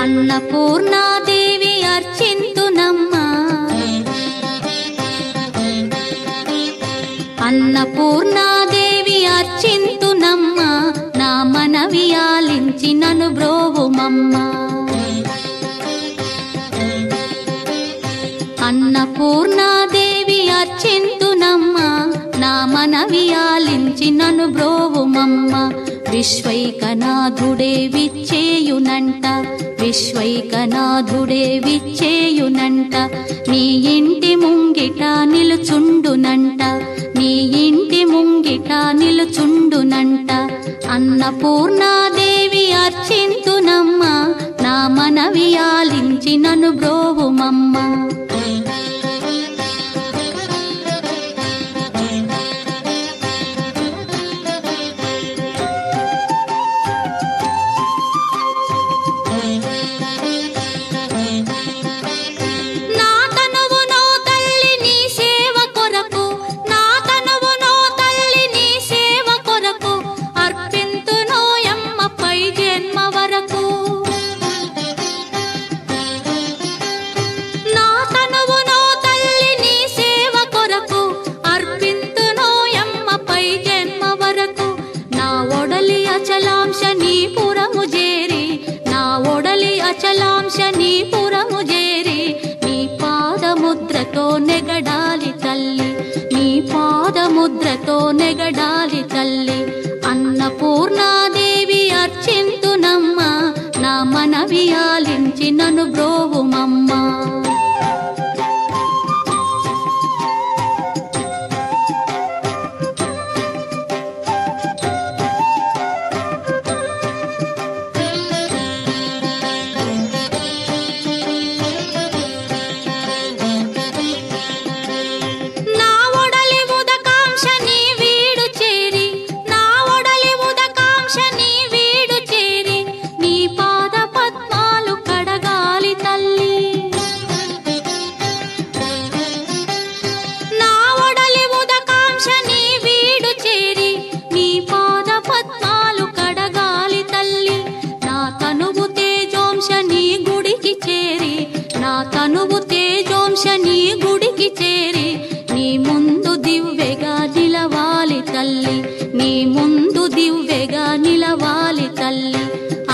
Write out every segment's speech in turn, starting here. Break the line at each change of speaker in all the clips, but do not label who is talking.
అన్నపూర్ణాదేవి అర్చింతునమ్మా, అన్నపూర్ణాదేవి అర్చింతునమ్మా, నా మనవి ఆలించి నన్ను బ్రోవుమమ్మా. అన్నపూర్ణాదేవి అర్చింతునమ్మా, నా మనవి ఆలించి నన్ను బ్రోవుమమ్మా. విశ్వైకనాథుడే విచ్చేయునంట, విశ్వైకనాథుడే విచ్చేయునంట, నీ ఇంటి ముంగిట నిలుచుండునంట, నీ ఇంటి ముంగిట నిలుచుండునంట. అన్నపూర్ణాదేవి అర్చింతునమ్మా, నా మనవి ఆలించి నన్ను బ్రోవుమమ్మా. అచలాంశనీపురము చేరి నీ పాదముద్రతో నెగడాలి తల్లి, నీ పాదముద్రతో నెగడాలి తల్లి. అన్నపూర్ణాదేవి అర్చింతునమ్మా, నా మనవి ఆలించి నన్ను బ్రోవుమమ్మా. తనువు తేజోంశని గుడికి చేరి నీ ముందు దివ్వెగా నిలవాలి తల్లి, నీ ముందు దివ్వెగా నిలవాలి తల్లి.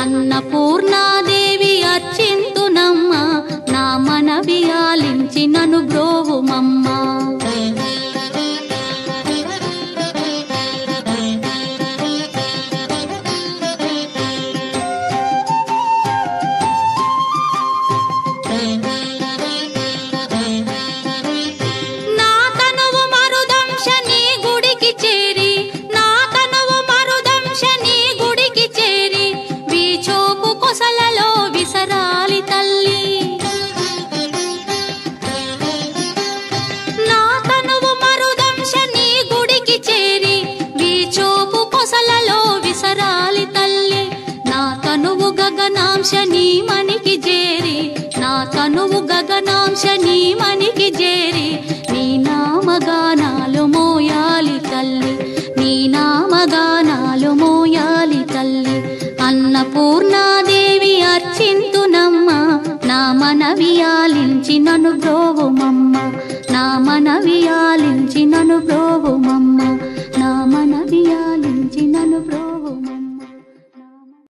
అన్నపూర్ణాదేవి అర్చింతునమ్మా, నా మనవి ఆలించి నన్ను బ్రోవుమమ్మా. గగనాంశని మనికి చేరి, నా తనువు గగనాంశని మనికి చేరి నీ నామగానాలు మోయాలి తల్లి, నీ నామగానాలు మోయాలి తల్లి. అన్నపూర్ణాదేవి అర్చింతునమ్మా, నా మనవి ఆలించి నన్ను బ్రోవుమమ్మా, నా మనవి ఆలించి నన్ను బ్రోవుమమ్మా.